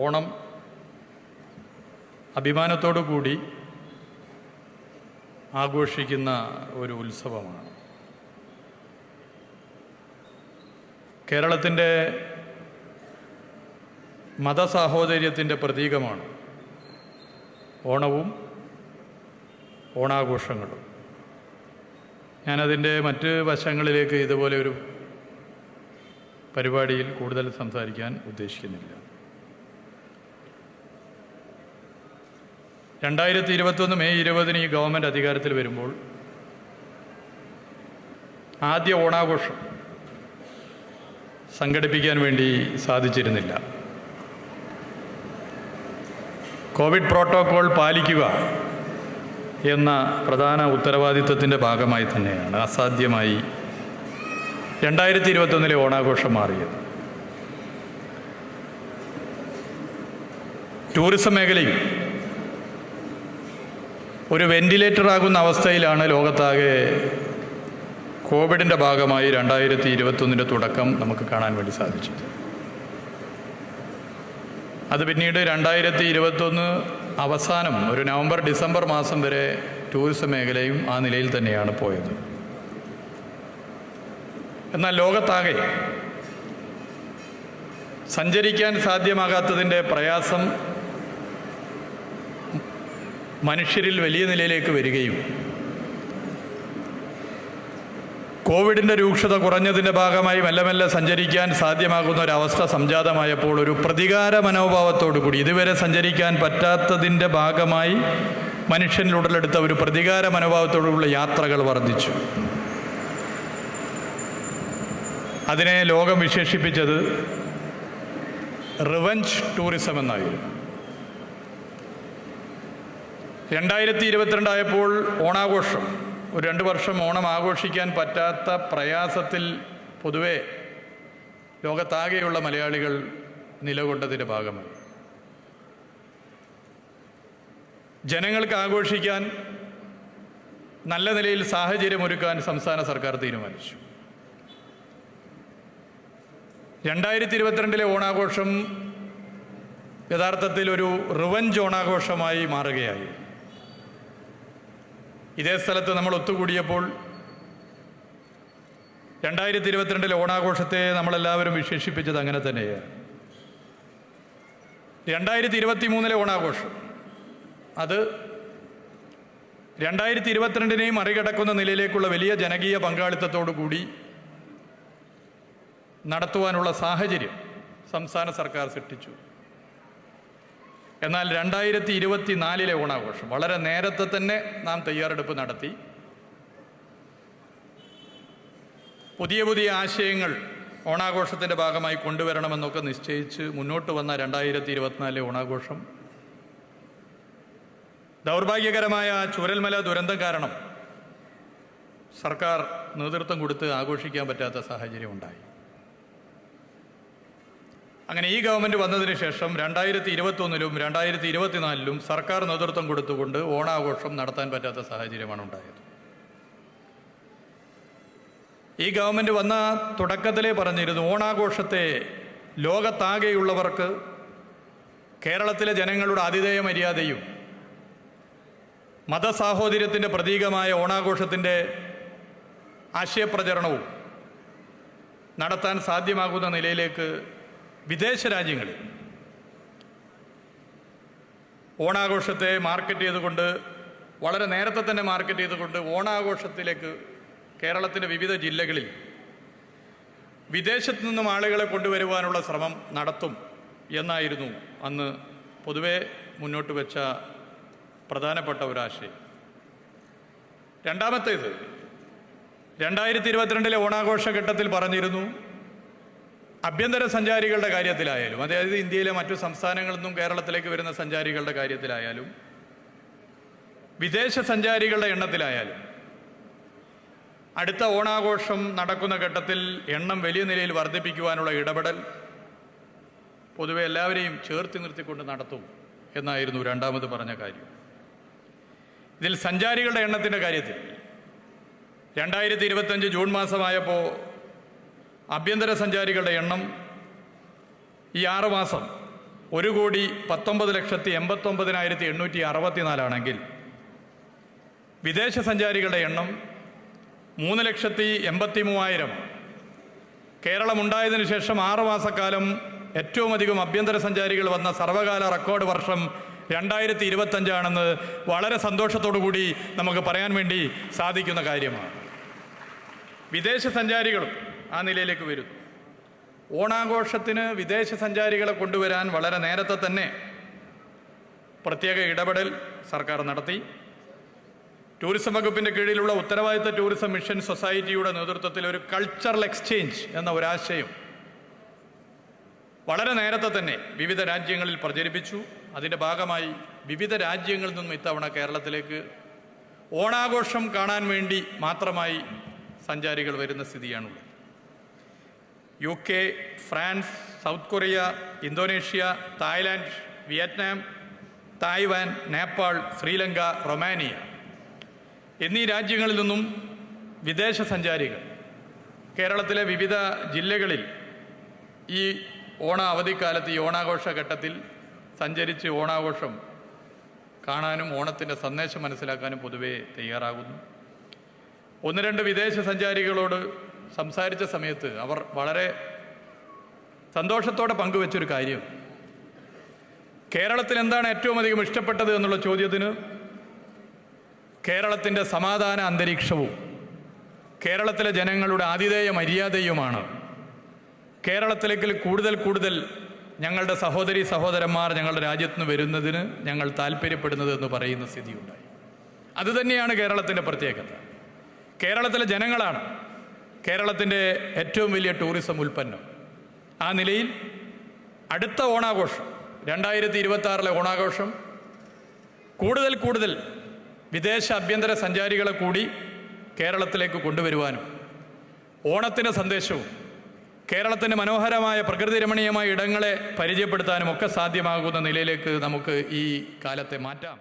ഓണം അഭിമാനത്തോടു കൂടി ആഘോഷിക്കുന്ന ഒരു ഉത്സവമാണ്. കേരളത്തിൻ്റെ മതസാഹോദര്യത്തിൻ്റെ പ്രതീകമാണ് ഓണവും ഓണാഘോഷങ്ങളും. ഞാനതിൻ്റെ മറ്റ് വശങ്ങളിലേക്ക് ഇതുപോലെ ഒരു പരിപാടിയിൽ കൂടുതൽ സംസാരിക്കാൻ ഉദ്ദേശിക്കുന്നില്ല. 2021 മെയ് 20 ഈ ഗവൺമെൻറ് അധികാരത്തിൽ വരുമ്പോൾ ആദ്യ ഓണാഘോഷം സംഘടിപ്പിക്കാൻ വേണ്ടി സാധിച്ചിരുന്നില്ല. കോവിഡ് പ്രോട്ടോക്കോൾ പാലിക്കുക എന്ന പ്രധാന ഉത്തരവാദിത്വത്തിൻ്റെ ഭാഗമായി തന്നെയാണ് അസാധ്യമായി 2021 ഓണാഘോഷം മാറിയത്. ടൂറിസം മേഖലയും ഒരു വെന്റിലേറ്റർ ആകുന്ന അവസ്ഥയിലാണ് ലോകത്താകെ കോവിഡിൻ്റെ ഭാഗമായി 2021 തുടക്കം നമുക്ക് കാണാൻ വേണ്ടി സാധിച്ചത്. അത് പിന്നീട് 2021 അവസാനം ഒരു നവംബർ ഡിസംബർ മാസം വരെ ടൂറിസം മേഖലയും ആ നിലയിൽ തന്നെയാണ് പോയത്. എന്നാൽ ലോകത്താകെ സഞ്ചരിക്കാൻ സാധ്യമാകാത്തതിൻ്റെ പ്രയാസം മനുഷ്യരിൽ വലിയ നിലയിലേക്ക് വരികയും കോവിഡിൻ്റെ രൂക്ഷത കുറഞ്ഞതിൻ്റെ ഭാഗമായി മെല്ലെ മെല്ലെ സഞ്ചരിക്കാൻ സാധ്യമാകുന്ന ഒരവസ്ഥ സംജാതമായപ്പോൾ ഒരു പ്രതികാര മനോഭാവത്തോടു കൂടി ഇതുവരെ സഞ്ചരിക്കാൻ പറ്റാത്തതിൻ്റെ ഭാഗമായി മനുഷ്യനിൽ ഉടലെടുത്ത ഒരു പ്രതികാര മനോഭാവത്തോടുള്ള യാത്രകൾ വർദ്ധിച്ചു. അതിനെ ലോകം വിശേഷിപ്പിച്ചത് റിവഞ്ച് ടൂറിസം എന്നായിരുന്നു. 2022 ആയപ്പോൾ ഓണാഘോഷം ഒരു 2 വർഷം ഓണം ആഘോഷിക്കാൻ പറ്റാത്ത പ്രയാസത്തിൽ പൊതുവെ ലോകത്താകെയുള്ള മലയാളികൾ നിലകൊണ്ടതിൻ്റെ ഭാഗമായി ജനങ്ങൾക്ക് ആഘോഷിക്കാൻ നല്ല നിലയിൽ സാഹചര്യമൊരുക്കാൻ സംസ്ഥാന സർക്കാർ തീരുമാനിച്ചു. 2022 ഓണാഘോഷം യഥാർത്ഥത്തിൽ ഒരു റിവഞ്ച് ഓണാഘോഷമായി മാറുകയായി. ഇതേ സ്ഥലത്ത് നമ്മൾ ഒത്തുകൂടിയപ്പോൾ 2022 ഓണാഘോഷത്തെ നമ്മളെല്ലാവരും വിശേഷിപ്പിച്ചത് അങ്ങനെ തന്നെയാണ്. 2023 ഓണാഘോഷം അത് 2022 മറികടക്കുന്ന നിലയിലേക്കുള്ള വലിയ ജനകീയ പങ്കാളിത്തത്തോടു കൂടി നടത്തുവാനുള്ള സാഹചര്യം സംസ്ഥാന സർക്കാർ സൃഷ്ടിച്ചു. എന്നാൽ 2024 ഓണാഘോഷം വളരെ നേരത്തെ തന്നെ നാം തയ്യാറെടുപ്പ് നടത്തി പുതിയ പുതിയ ആശയങ്ങൾ ഓണാഘോഷത്തിൻ്റെ ഭാഗമായി കൊണ്ടുവരണമെന്നൊക്കെ നിശ്ചയിച്ച് മുന്നോട്ട് വന്ന 2024 ഓണാഘോഷം ദൗർഭാഗ്യകരമായ ചൂരൽമല ദുരന്തം കാരണം സർക്കാർ നേതൃത്വം കൊടുത്ത് ആഘോഷിക്കാൻ പറ്റാത്ത സാഹചര്യം ഉണ്ടായി. അങ്ങനെ ഈ ഗവൺമെൻറ് വന്നതിന് ശേഷം 2021 2024 സർക്കാർ നേതൃത്വം കൊടുത്തുകൊണ്ട് ഓണാഘോഷം നടത്താൻ പറ്റാത്ത സാഹചര്യമാണ് ഉണ്ടായത്. ഈ ഗവൺമെൻറ് വന്ന തുടക്കത്തിലേ പറഞ്ഞിരുന്നു ഓണാഘോഷത്തെ ലോകത്താകെയുള്ളവർക്ക് കേരളത്തിലെ ജനങ്ങളുടെ ആതിഥേയ മര്യാദയും മതസാഹോദര്യത്തിൻ്റെ പ്രതീകമായ ഓണാഘോഷത്തിൻ്റെ ആശയപ്രചരണവും നടത്താൻ സാധ്യമാകുന്ന നിലയിലേക്ക് വിദേശ രാജ്യങ്ങളിൽ ഓണാഘോഷത്തെ മാർക്കറ്റ് ചെയ്തുകൊണ്ട് വളരെ നേരത്തെ തന്നെ മാർക്കറ്റ് ചെയ്തുകൊണ്ട് ഓണാഘോഷത്തിലേക്ക് കേരളത്തിൻ്റെ വിവിധ ജില്ലകളിൽ വിദേശത്തു നിന്നും ആളുകളെ കൊണ്ടുവരുവാനുള്ള ശ്രമം നടത്തും എന്നായിരുന്നു അന്ന് പൊതുവെ മുന്നോട്ട് വെച്ച പ്രധാനപ്പെട്ട ഒരാശയം. രണ്ടാമത്തേത് 2022 ഓണാഘോഷ ഘട്ടത്തിൽ പറഞ്ഞിരുന്നു ആഭ്യന്തര സഞ്ചാരികളുടെ കാര്യത്തിലായാലും അതായത് ഇന്ത്യയിലെ മറ്റു സംസ്ഥാനങ്ങളിൽ നിന്നും കേരളത്തിലേക്ക് വരുന്ന സഞ്ചാരികളുടെ കാര്യത്തിലായാലും വിദേശ സഞ്ചാരികളുടെ എണ്ണത്തിലായാലും അടുത്ത ഓണാഘോഷം നടക്കുന്ന ഘട്ടത്തിൽ എണ്ണം വലിയ നിലയിൽ വർദ്ധിപ്പിക്കുവാനുള്ള ഇടപെടൽ പൊതുവെ എല്ലാവരെയും ചേർത്ത് നിർത്തിക്കൊണ്ട് നടത്തും എന്നായിരുന്നു രണ്ടാമത് പറഞ്ഞ കാര്യം. ഇതിൽ സഞ്ചാരികളുടെ എണ്ണത്തിൻ്റെ കാര്യത്തിൽ 2025 ജൂൺ മാസമായപ്പോൾ ആഭ്യന്തര സഞ്ചാരികളുടെ എണ്ണം ഈ 6 മാസം 1,19,89,864 വിദേശ സഞ്ചാരികളുടെ എണ്ണം 3,83,000. കേരളമുണ്ടായതിനു ശേഷം 6 മാസക്കാലം ഏറ്റവും അധികം ആഭ്യന്തര സഞ്ചാരികൾ വന്ന സർവകാല റെക്കോർഡ് വർഷം 2025 വളരെ സന്തോഷത്തോടു കൂടി നമുക്ക് പറയാൻ വേണ്ടി സാധിക്കുന്ന കാര്യമാണ്. വിദേശ സഞ്ചാരികളും ആ നിലയിലേക്ക് വരും. ഓണാഘോഷത്തിന് വിദേശ സഞ്ചാരികളെ കൊണ്ടുവരാൻ വളരെ നേരത്തെ തന്നെ പ്രത്യേക ഇടപെടൽ സർക്കാർ നടത്തി. ടൂറിസം വകുപ്പിൻ്റെ കീഴിലുള്ള ഉത്തരവാദിത്ത ടൂറിസം മിഷൻ സൊസൈറ്റിയുടെ നേതൃത്വത്തിൽ ഒരു കൾച്ചറൽ എക്സ്ചേഞ്ച് എന്ന ഒരാശയം വളരെ നേരത്തെ തന്നെ വിവിധ രാജ്യങ്ങളിൽ പ്രചരിപ്പിച്ചു. അതിൻ്റെ ഭാഗമായി വിവിധ രാജ്യങ്ങളിൽ നിന്നും ഇത്തവണ കേരളത്തിലേക്ക് ഓണാഘോഷം കാണാൻ വേണ്ടി മാത്രമായി സഞ്ചാരികൾ വരുന്ന സ്ഥിതിയാണുള്ളത്. UK, France, south Korea, Indonesia, Thailand, Vietnam, Taiwan, Nepal, Sri Lanka, Romania എന്നീ രാജ്യങ്ങളിൽ നിന്നും വിദേശ സഞ്ചാരികൾ കേരളത്തിലെ വിവിധ ജില്ലകളിൽ ഈ ഓണ അവധിക്കാലത്ത് ഈ ഓണാഘോഷ ഘട്ടത്തിൽ സഞ്ചരിച്ച് ഓണാഘോഷം കാണാനും ഓണത്തിൻ്റെ സന്ദേശം മനസ്സിലാക്കാനും പൊതുവെ തയ്യാറാകുന്നു. 1-2 വിദേശ സഞ്ചാരികളോട് സംസാരിച്ച സമയത്ത് അവർ വളരെ സന്തോഷത്തോടെ പങ്കുവെച്ചൊരു കാര്യം, കേരളത്തിൽ എന്താണ് ഏറ്റവും അധികം ഇഷ്ടപ്പെട്ടത് എന്നുള്ള ചോദ്യത്തിന് കേരളത്തിൻ്റെ സമാധാന അന്തരീക്ഷവും കേരളത്തിലെ ജനങ്ങളുടെ ആതിഥേയ മര്യാദയുമാണ് കേരളത്തിലേക്ക് കൂടുതൽ ഞങ്ങളുടെ സഹോദരി സഹോദരന്മാർ ഞങ്ങളുടെ രാജ്യത്ത് നിന്ന് വരുന്നതിന് ഞങ്ങൾ താല്പര്യപ്പെടുന്നത് എന്ന് പറയുന്ന സ്ഥിതിയുണ്ടായി. അതുതന്നെയാണ് കേരളത്തിൻ്റെ പ്രത്യേകത. കേരളത്തിലെ ജനങ്ങളാണ് കേരളത്തിൻ്റെ ഏറ്റവും വലിയ ടൂറിസം ഉൽപ്പന്നം. ആ നിലയിൽ അടുത്ത ഓണാഘോഷം 2026 ഓണാഘോഷം കൂടുതൽ വിദേശ ആഭ്യന്തര സഞ്ചാരികളെ കൂടി കേരളത്തിലേക്ക് കൊണ്ടുവരുവാനും ഓണത്തിൻ്റെ സന്ദേശവും കേരളത്തിൻ്റെ മനോഹരമായ പ്രകൃതി രമണീയമായ ഇടങ്ങളെ പരിചയപ്പെടുത്താനും ഒക്കെ സാധ്യമാകുന്ന നിലയിലേക്ക് നമുക്ക് ഈ കാലത്തെ മാറ്റാം.